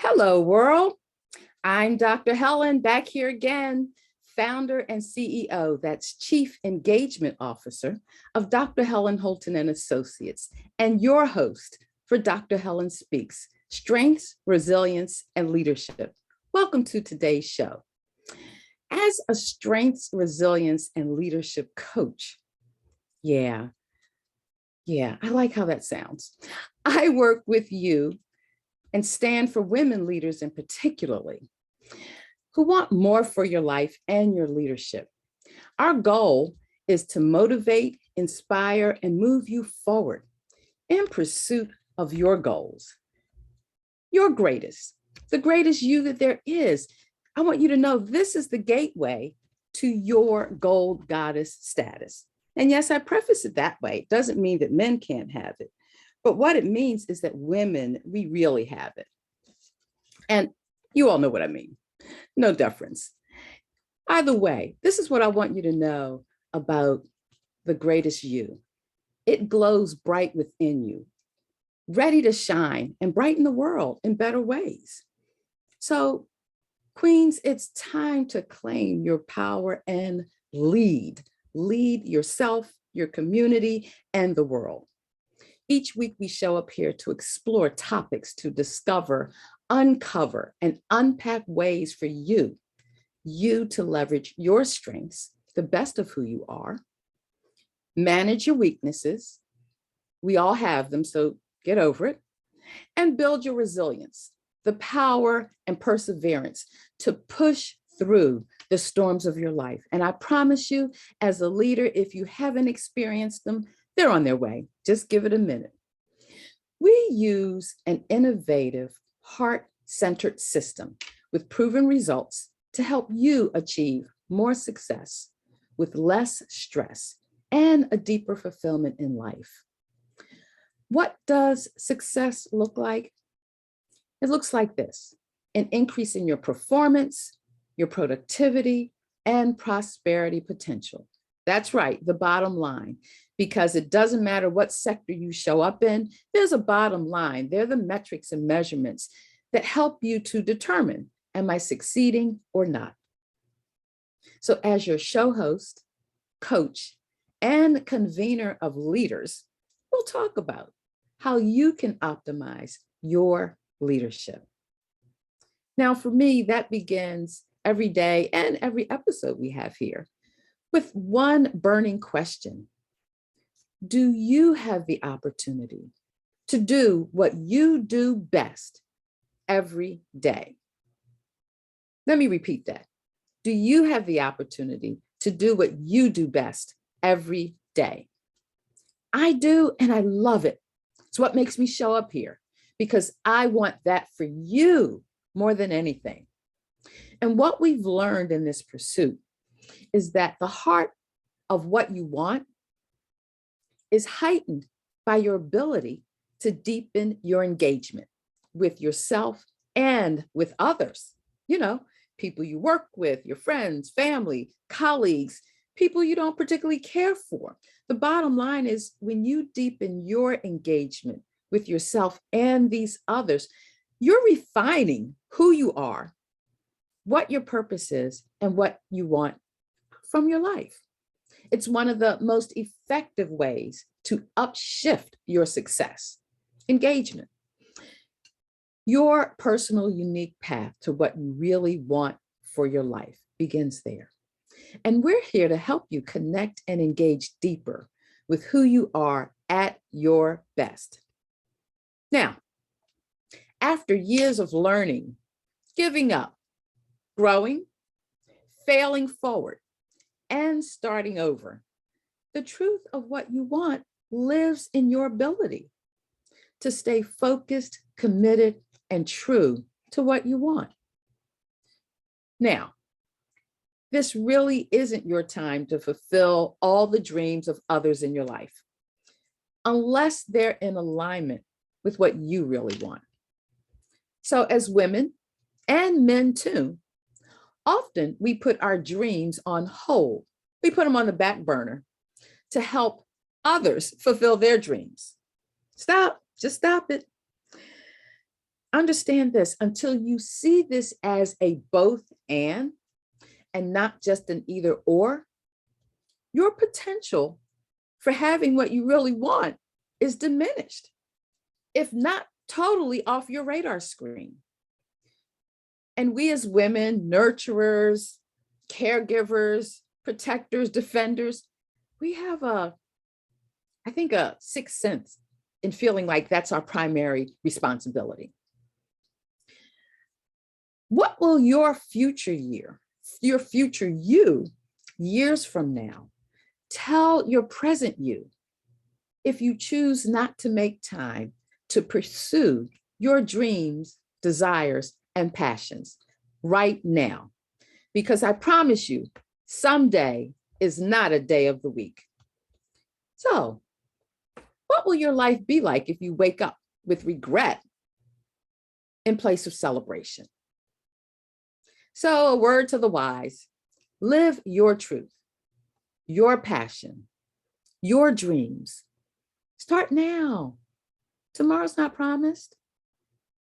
Hello, world. I'm Dr. Helen back here again, founder and CEO, that's Chief Engagement Officer of Dr. Helen Holton and Associates, and your host for Dr. Helen Speaks, Strengths, Resilience, and Leadership. Welcome to today's show. As a strengths, resilience, and leadership coach, I like how that sounds. I work with you and stand for women leaders in particularly who want more for your life and your leadership. Our goal is to motivate, inspire, and move you forward in pursuit of your goals. Your greatest, the greatest you that there is. I want you to know this is the gateway to your gold goddess status. And yes, I preface it that way. It doesn't mean that men can't have it. But what it means is that women, we really have it. And you all know what I mean. No difference. Either way, this is what I want you to know about the greatest you. It glows bright within you, ready to shine and brighten the world in better ways. So, Queens, it's time to claim your power and lead. Lead yourself, your community, and the world. Each week we show up here to explore topics to discover, uncover, and unpack ways for you to leverage your strengths, the best of who you are, manage your weaknesses. We all have them, so get over it, and build your resilience, the power and perseverance to push through the storms of your life. And I promise you, as a leader, if you haven't experienced them, they're on their way. Just give it a minute. We use an innovative, heart-centered system with proven results to help you achieve more success with less stress and a deeper fulfillment in life. What does success look like? It looks like this: an increase in your performance, your productivity, and prosperity potential. That's right, the bottom line, because it doesn't matter what sector you show up in, there's a bottom line. They're the metrics and measurements that help you to determine, am I succeeding or not? So as your show host, coach, and convener of leaders, we'll talk about how you can optimize your leadership. Now, for me, that begins every day and every episode we have here with one burning question. Do you have the opportunity to do what you do best every day? Let me repeat that. Do you have the opportunity to do what you do best every day? I do, and I love it. It's what makes me show up here, because I want that for you more than anything. And what we've learned in this pursuit is that the heart of what you want is heightened by your ability to deepen your engagement with yourself and with others. People you work with, your friends, family, colleagues, people you don't particularly care for. The bottom line is, when you deepen your engagement with yourself and these others, you're refining who you are, what your purpose is, and what you want from your life. It's one of the most effective ways to upshift your success. Engagement. Your personal unique path to what you really want for your life begins there. And we're here to help you connect and engage deeper with who you are at your best. Now, after years of learning, giving up, growing, failing forward, and starting over, the truth of what you want lives in your ability to stay focused, committed, and true to what you want. Now, this really isn't your time to fulfill all the dreams of others in your life, unless they're in alignment with what you really want. So as women and men too, often we put our dreams on hold. We put them on the back burner to help others fulfill their dreams. Stop, just stop it. Understand this, until you see this as a both and not just an either or, your potential for having what you really want is diminished, if not totally off your radar screen. And we as women, nurturers, caregivers, protectors, defenders, we have I think a sixth sense in feeling like that's our primary responsibility. What will your future you, years from now, tell your present you if you choose not to make time to pursue your dreams, desires, and passions right now? Because I promise you, someday is not a day of the week. So, what will your life be like if you wake up with regret in place of celebration? So, a word to the wise: live your truth, your passion, your dreams. Start now. Tomorrow's not promised,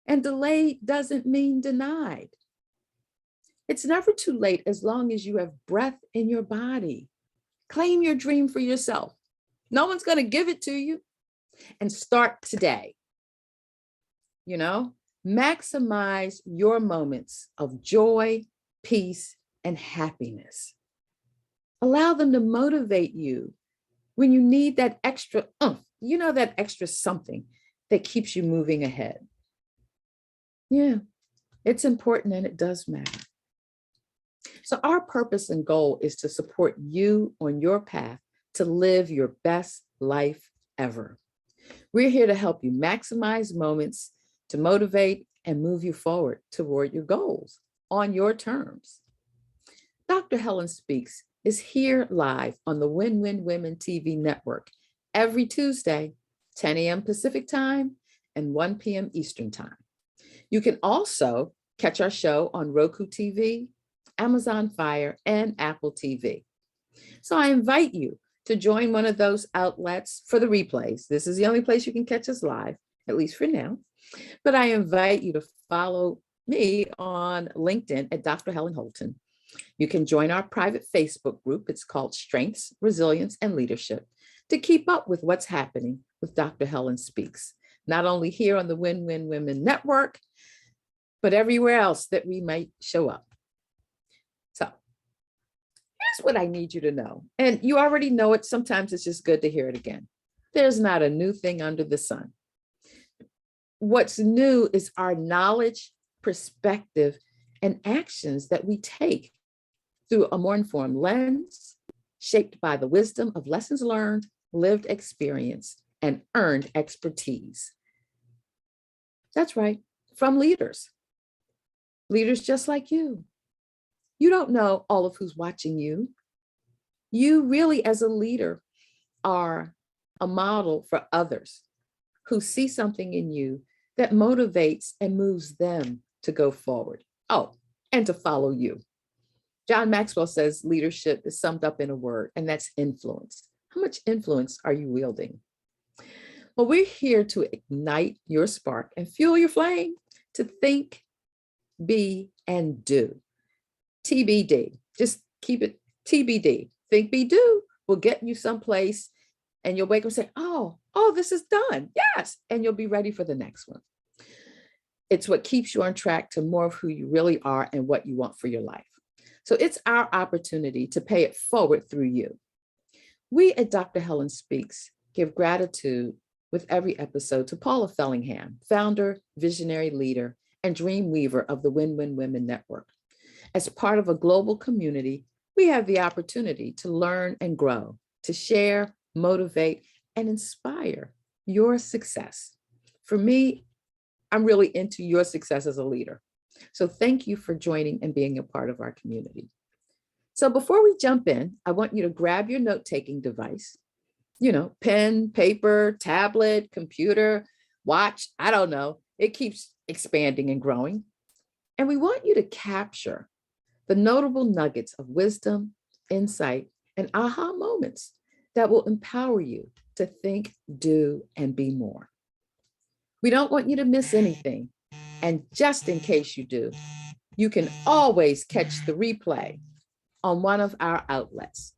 and delayed doesn't mean denied. It's never too late as long as you have breath in your body. Claim your dream for yourself. No one's going to give it to you. And start today. Maximize your moments of joy, peace, and happiness. Allow them to motivate you when you need that extra that extra something that keeps you moving ahead. Yeah, it's important and it does matter. So our purpose and goal is to support you on your path to live your best life ever. We're here to help you maximize moments, to motivate and move you forward toward your goals on your terms. Dr. Helen Speaks is here live on the Win-Win Women TV network every Tuesday, 10 a.m. Pacific time and 1 p.m. Eastern time. You can also catch our show on Roku TV, Amazon Fire, and Apple TV. So I invite you to join one of those outlets for the replays. This is the only place you can catch us live, at least for now. But I invite you to follow me on LinkedIn at Dr. Helen Holton. You can join our private Facebook group. It's called Strengths, Resilience, and Leadership, to keep up with what's happening with Dr. Helen Speaks, not only here on the Win-Win Women Network, but everywhere else that we might show up. So here's what I need you to know. And you already know it. Sometimes it's just good to hear it again. There's not a new thing under the sun. What's new is our knowledge, perspective, and actions that we take through a more informed lens, shaped by the wisdom of lessons learned, lived experience, and earned expertise. That's right, from leaders just like you. You don't know all of who's watching you. You really, as a leader, are a model for others who see something in you that motivates and moves them to go forward. Oh, and to follow you. John Maxwell says leadership is summed up in a word, and that's influence. How much influence are you wielding? Well, we're here to ignite your spark and fuel your flame to think, be, and do. TBD, just keep it TBD. Think, be, do will get you someplace, and you'll wake up and say, oh, this is done. Yes. And you'll be ready for the next one. It's what keeps you on track to more of who you really are and what you want for your life. So it's our opportunity to pay it forward through you. We at Dr. Helen Speaks give gratitude with every episode to Paula Fellingham, founder, visionary leader, and dream weaver of the Win-Win Women Network. As part of a global community, we have the opportunity to learn and grow, to share, motivate, and inspire your success. For me, I'm really into your success as a leader. So thank you for joining and being a part of our community. So before we jump in, I want you to grab your note-taking device, pen, paper, tablet, computer, watch, I don't know. It keeps expanding and growing. And we want you to capture the notable nuggets of wisdom, insight, and aha moments that will empower you to think, do, and be more. We don't want you to miss anything. And just in case you do, you can always catch the replay on one of our outlets.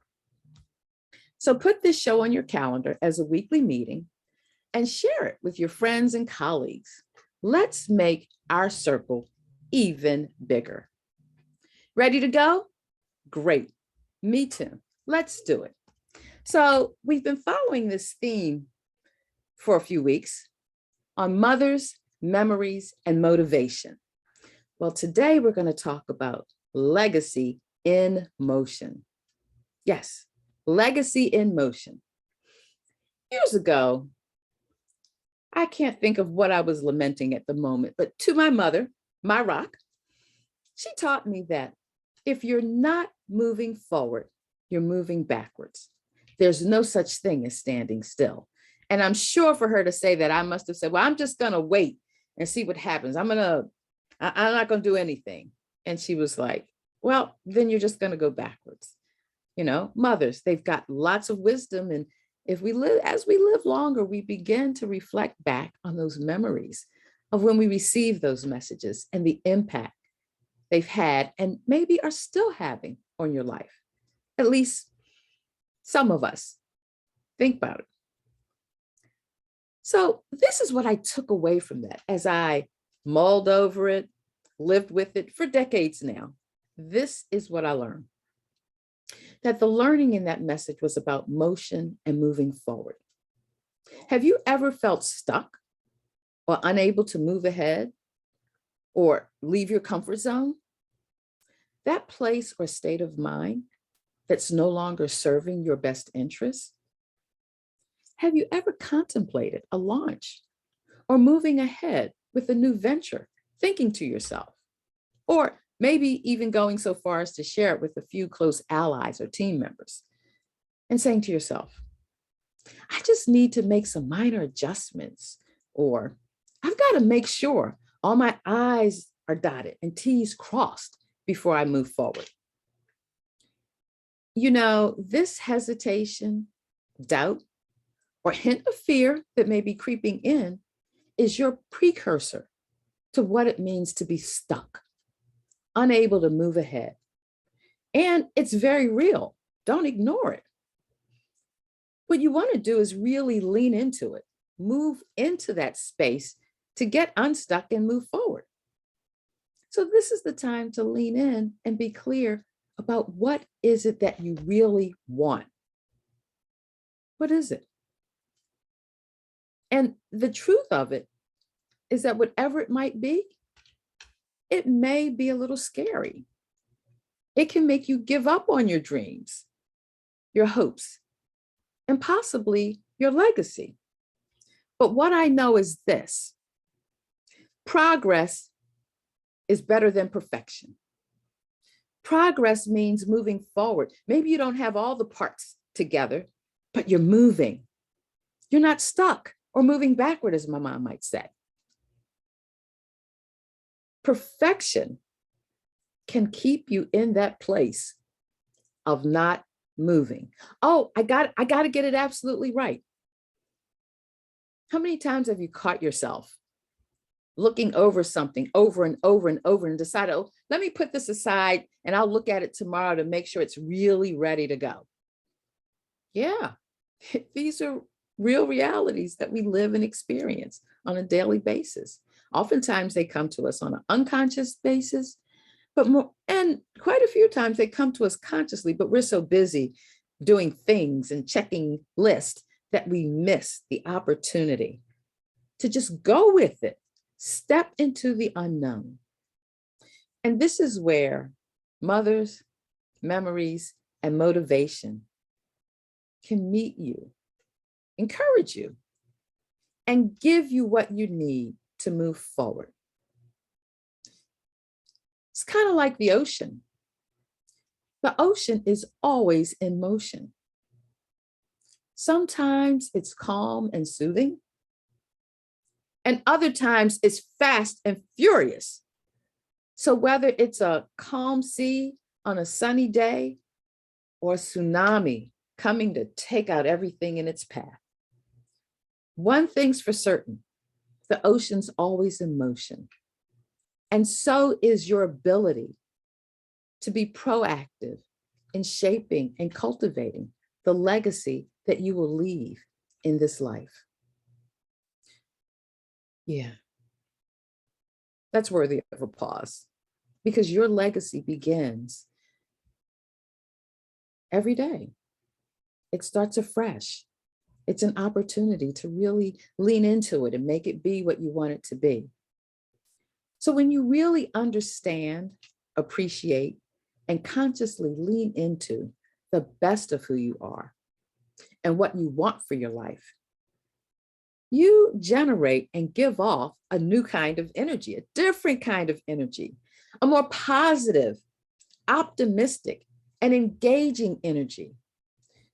So put this show on your calendar as a weekly meeting and share it with your friends and colleagues. Let's make our circle even bigger. Ready to go? Great. Me too. Let's do it. So we've been following this theme for a few weeks on mothers, memories, and motivation. Well, today we're going to talk about legacy in motion. Yes, legacy in motion. Years ago, I can't think of what I was lamenting at the moment, but to my mother, my rock, she taught me that if you're not moving forward, you're moving backwards. There's no such thing as standing still. And I'm sure for her to say that, I must have said, well, I'm just going to wait and see what happens. I'm not going to do anything. And she was like, well, then you're just going to go backwards. You know, mothers, they've got lots of wisdom. And if we live, as we live longer, we begin to reflect back on those memories of when we received those messages and the impact they've had and maybe are still having on your life. At least some of us. Think about it. So this is what I took away from that as I mulled over it, lived with it for decades now. This is what I learned. That the learning in that message was about motion and moving forward. Have you ever felt stuck or unable to move ahead or leave your comfort zone? That place or state of mind that's no longer serving your best interests? Have you ever contemplated a launch or moving ahead with a new venture, thinking to yourself, or maybe even going so far as to share it with a few close allies or team members and saying to yourself, I just need to make some minor adjustments, or I've got to make sure all my I's are dotted and T's crossed before I move forward. You know, this hesitation, doubt, or hint of fear that may be creeping in is your precursor to what it means to be stuck, unable to move ahead. And it's very real. Don't ignore it. What you want to do is really lean into it, move into that space to get unstuck and move forward. So this is the time to lean in and be clear about what is it that you really want. What is it? And the truth of it is that whatever it might be, it may be a little scary. It can make you give up on your dreams, your hopes, and possibly your legacy. But what I know is this: progress is better than perfection. Progress means moving forward. Maybe you don't have all the parts together, but you're moving. You're not stuck or moving backward, as my mom might say. Perfection can keep you in that place of not moving. Oh, I got to get it absolutely right. How many times have you caught yourself looking over something over and over and over and decided, oh, let me put this aside and I'll look at it tomorrow to make sure it's really ready to go? Yeah, these are real realities that we live and experience on a daily basis. Oftentimes they come to us on an unconscious basis, and quite a few times they come to us consciously, but we're so busy doing things and checking lists that we miss the opportunity to just go with it, step into the unknown. And this is where mothers, memories, and motivation can meet you, encourage you, and give you what you need to move forward. It's kind of like the ocean. The ocean is always in motion. Sometimes it's calm and soothing, and other times it's fast and furious. So whether it's a calm sea on a sunny day or a tsunami coming to take out everything in its path, one thing's for certain: the ocean's always in motion. And so is your ability to be proactive in shaping and cultivating the legacy that you will leave in this life. Yeah, that's worthy of a pause, because your legacy begins every day. It starts afresh. It's an opportunity to really lean into it and make it be what you want it to be. So when you really understand, appreciate, and consciously lean into the best of who you are and what you want for your life, you generate and give off a new kind of energy, a different kind of energy, a more positive, optimistic, and engaging energy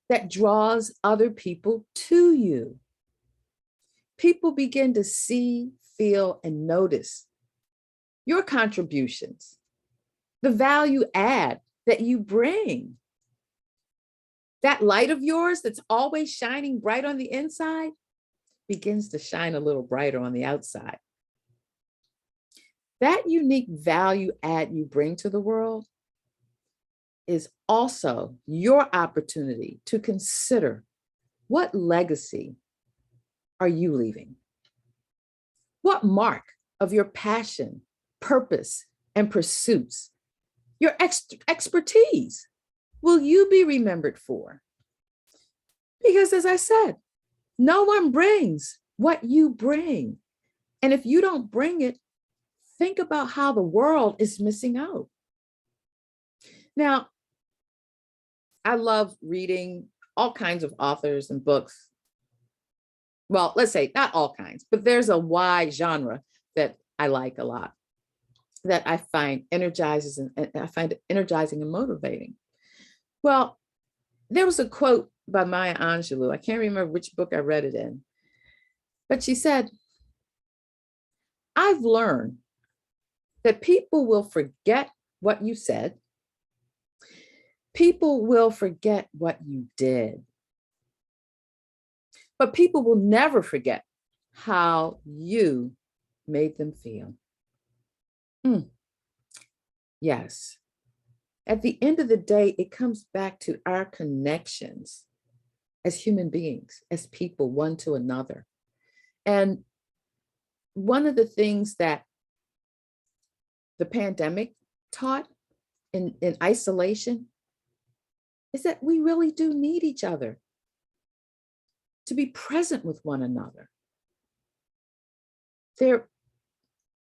that draws other people to you. People begin to see, feel, and notice your contributions, the value add that you bring. That light of yours that's always shining bright on the inside begins to shine a little brighter on the outside. That unique value add you bring to the world is also your opportunity to consider, what legacy are you leaving? What mark of your passion, purpose, and pursuits, your expertise, will you be remembered for? Because as I said, no one brings what you bring. And if you don't bring it, think about how the world is missing out. Now, I love reading all kinds of authors and books. Well, let's say not all kinds, but there's a wide genre that I like a lot, that I find energizes and I find it energizing and motivating. Well, there was a quote by Maya Angelou. I can't remember which book I read it in, but she said, "I've learned that people will forget what you said. People will forget what you did, but people will never forget how you made them feel." Yes. At the end of the day, it comes back to our connections as human beings, as people, one to another. And one of the things that the pandemic taught in isolation is that we really do need each other to be present with one another. There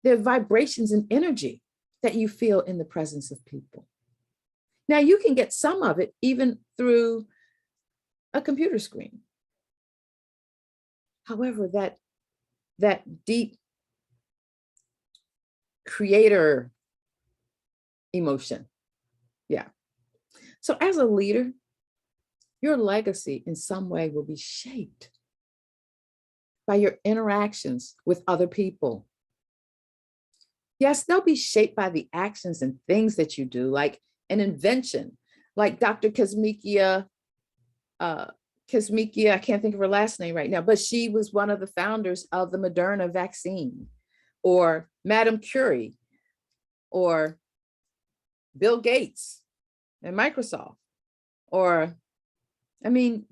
are vibrations and energy that you feel in the presence of people. Now, you can get some of it even through a computer screen. However, that deep creator emotion, yeah. So as a leader, your legacy in some way will be shaped by your interactions with other people. Yes, they'll be shaped by the actions and things that you do, like an invention, like Dr. Kizzmekia, I can't think of her last name right now, but she was one of the founders of the Moderna vaccine, or Madame Curie, or Bill Gates and Microsoft, or, I mean,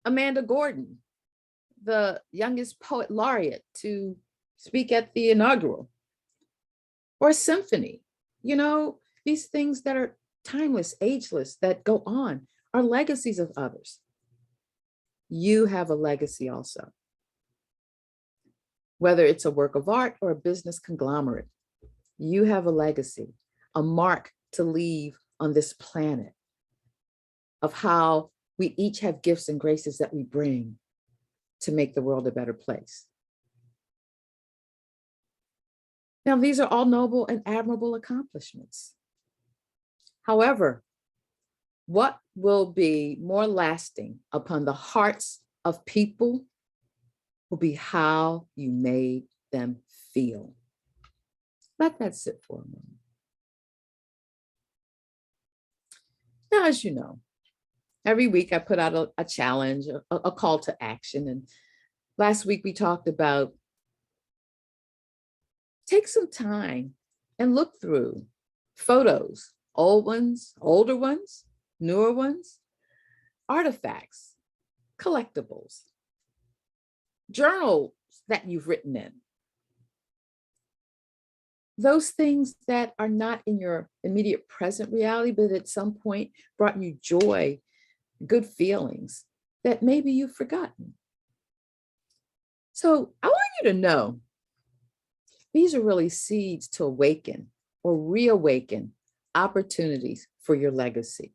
Amanda Gorman, the youngest poet laureate to speak at the inaugural, or a symphony. These things that are timeless, ageless, that go on are legacies of others. You have a legacy also. Whether it's a work of art or a business conglomerate, you have a legacy, a mark to leave on this planet of how we each have gifts and graces that we bring to make the world a better place. Now, these are all noble and admirable accomplishments. However, what will be more lasting upon the hearts of people will be how you made them feel. Let that sit for a moment. Now, as you know, every week I put out a challenge, a call to action. And last week we talked about Take some time and look through photos, old ones, older ones, newer ones, artifacts, collectibles, journals that you've written in. Those things that are not in your immediate present reality, but at some point brought you joy, good feelings that maybe you've forgotten. So I want you to know these are really seeds to awaken or reawaken opportunities for your legacy.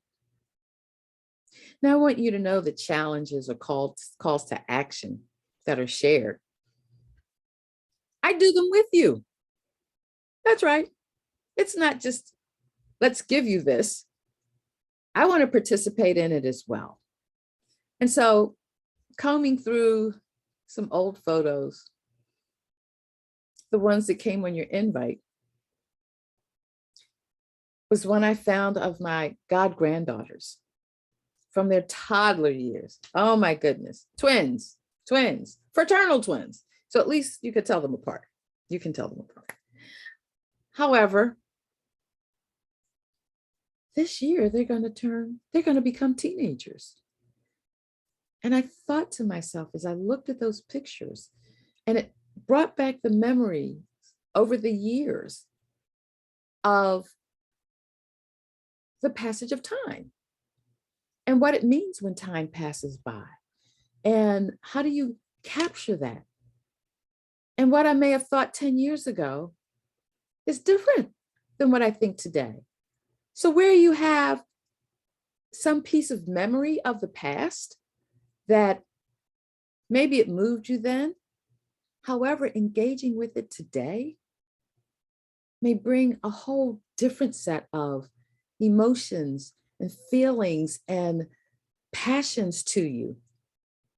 Now, I want you to know the challenges or calls to action that are shared. I do them with you. That's right. It's not just, let's give you this. I want to participate in it as well. And so, combing through some old photos, the ones that came on your invite, was one I found of my god granddaughters from their toddler years. Oh my goodness. Twins, fraternal twins. So at least you could tell them apart. You can tell them apart. However, this year they're going to become teenagers. And I thought to myself as I looked at those pictures, and it brought back the memories over the years of the passage of time and what it means when time passes by. And how do you capture that? And what I may have thought 10 years ago is different than what I think today. So where you have some piece of memory of the past that maybe it moved you then, however, engaging with it today may bring a whole different set of emotions and feelings and passions to you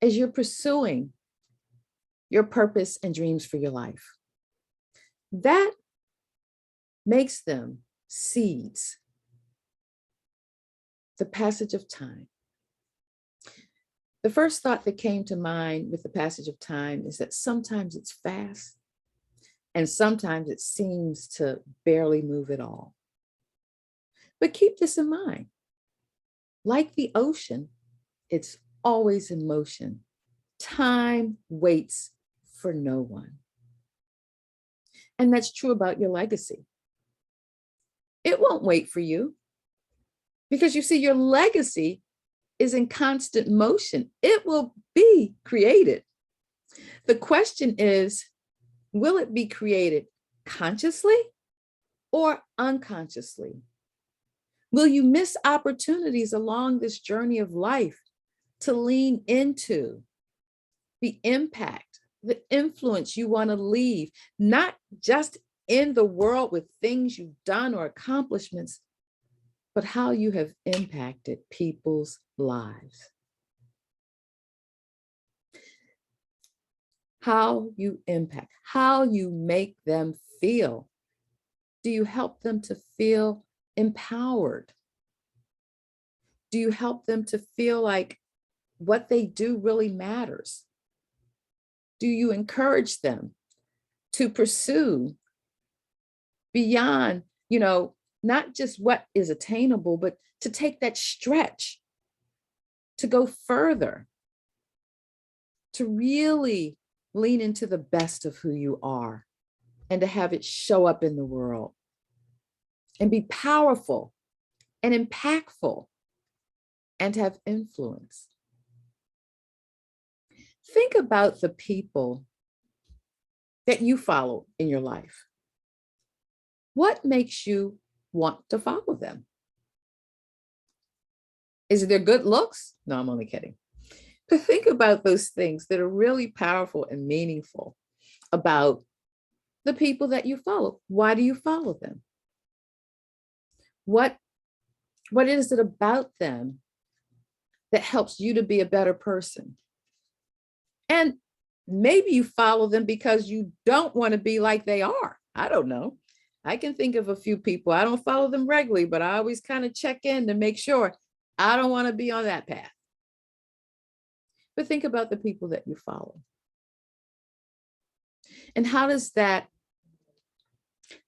as you're pursuing your purpose and dreams for your life. That makes them seeds. The passage of time. The first thought that came to mind with the passage of time is that sometimes it's fast and sometimes it seems to barely move at all. But keep this in mind. Like the ocean, it's always in motion. Time waits for no one. And that's true about your legacy. It won't wait for you because you see, your legacy is in constant motion. It will be created. The question is, will it be created consciously or unconsciously? Will you miss opportunities along this journey of life to lean into the impact, the influence you want to leave, not just in the world with things you've done or accomplishments, but how you have impacted people's lives? How you impact, how you make them feel. Do you help them to feel empowered? Do you help them to feel like what they do really matters? Do you encourage them to pursue beyond, not just what is attainable, but to take that stretch, to go further, to really lean into the best of who you are and to have it show up in the world and be powerful and impactful and have influence? Think about the people that you follow in your life. What makes you want to follow them? Is it their good looks? No, I'm only kidding. But think about those things that are really powerful and meaningful about the people that you follow. Why do you follow them? What is it about them that helps you to be a better person? And maybe you follow them because you don't want to be like they are. I don't know. I can think of a few people. I don't follow them regularly, but I always kind of check in to make sure I don't want to be on that path. But think about the people that you follow. And how does that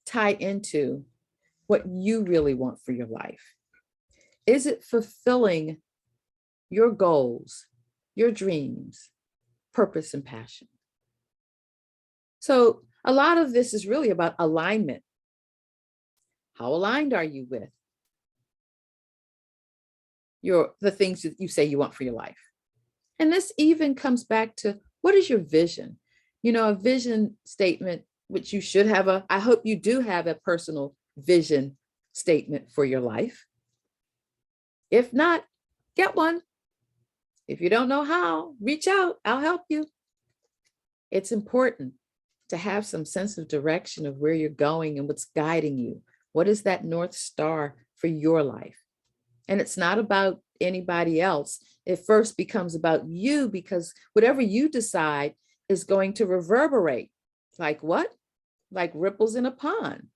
tie into what you really want for your life? Is it fulfilling your goals, your dreams, purpose, and passion? So a lot of this is really about alignment. How aligned are you with the things that you say you want for your life? And this even comes back to, what is your vision? You know, a vision statement, which you should have I hope you do have a personal vision statement for your life. If not, get one. If you don't know how, reach out, I'll help you. It's important to have some sense of direction of where you're going and what's guiding you. What is that North Star for your life? And it's not about anybody else. It first becomes about you, because whatever you decide is going to reverberate. Like what? Like ripples in a pond,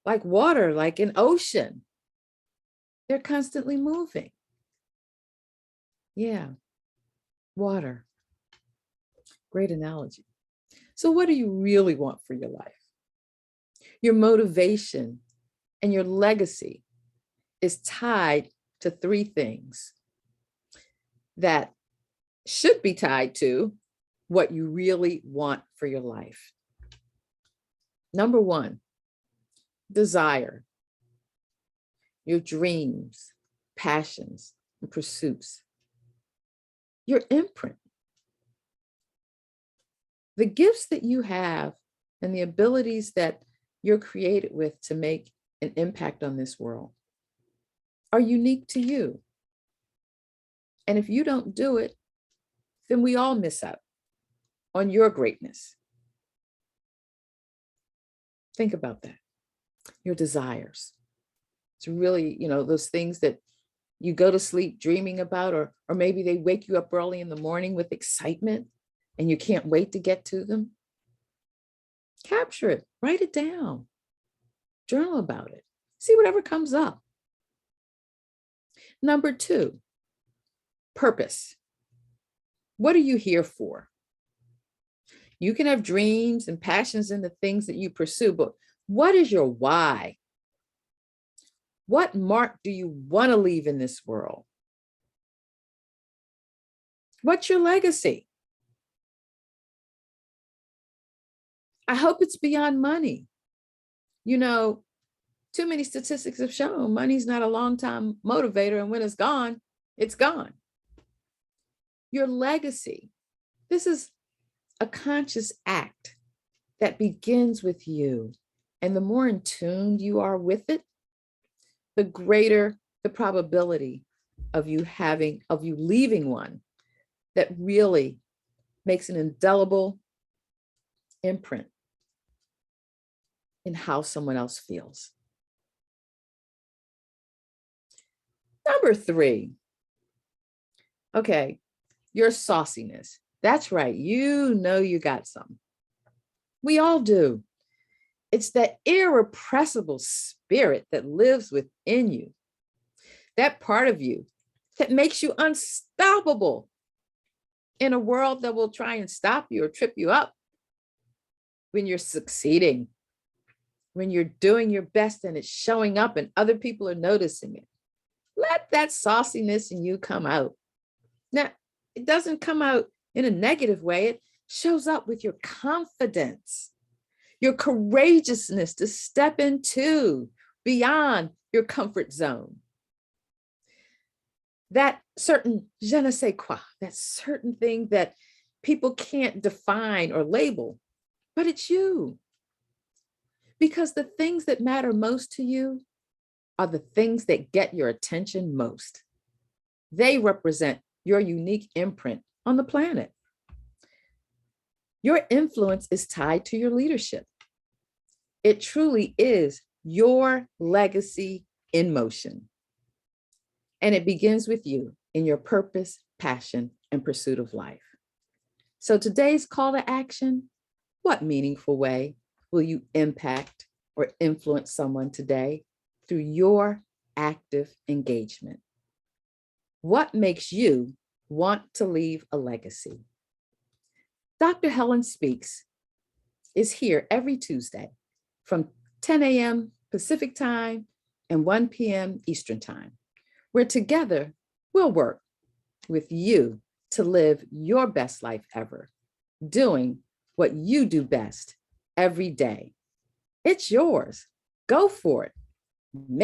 like water, like an ocean. They're constantly moving. Yeah, water. Great analogy. So what do you really want for your life? Your motivation and your legacy is tied to three things that should be tied to what you really want for your life. Number one, desire. Your dreams, passions, and pursuits. Your imprint. The gifts that you have and the abilities that you're created with to make an impact on this world are unique to you. And if you don't do it, then we all miss out on your greatness. Think about that. Your desires. It's really, those things that you go to sleep dreaming about, or maybe they wake you up early in the morning with excitement and you can't wait to get to them. Capture it, write it down, journal about it, see whatever comes up. Number two, purpose. What are you here for? You can have dreams and passions in the things that you pursue, but what is your why? What mark do you want to leave in this world? What's your legacy? I hope it's beyond money. Too many statistics have shown money's not a long-time motivator, and when it's gone, it's gone. Your legacy. This is a conscious act that begins with you. And the more in tune you are with it, the greater the probability of you leaving one that really makes an indelible imprint in how someone else feels. Number three, okay, your sauciness. That's right, you got some. We all do. It's that irrepressible spirit that lives within you, that part of you that makes you unstoppable in a world that will try and stop you or trip you up when you're succeeding, when you're doing your best and it's showing up and other people are noticing it. Let that sauciness in you come out. Now, it doesn't come out in a negative way. It shows up with your confidence, your courageousness to step into beyond your comfort zone. That certain je ne sais quoi, that certain thing that people can't define or label, but it's you. Because the things that matter most to you are the things that get your attention most. They represent your unique imprint on the planet. Your influence is tied to your leadership. It truly is your legacy in motion. And it begins with you in your purpose, passion, and pursuit of life. So today's call to action, what meaningful way will you impact or influence someone today through your active engagement? What makes you want to leave a legacy? Dr. Helen Speaks is here every Tuesday from 10 a.m. Pacific time and 1 p.m. Eastern time, where together we'll work with you to live your best life ever, doing what you do best every day. It's yours. Go for it. Make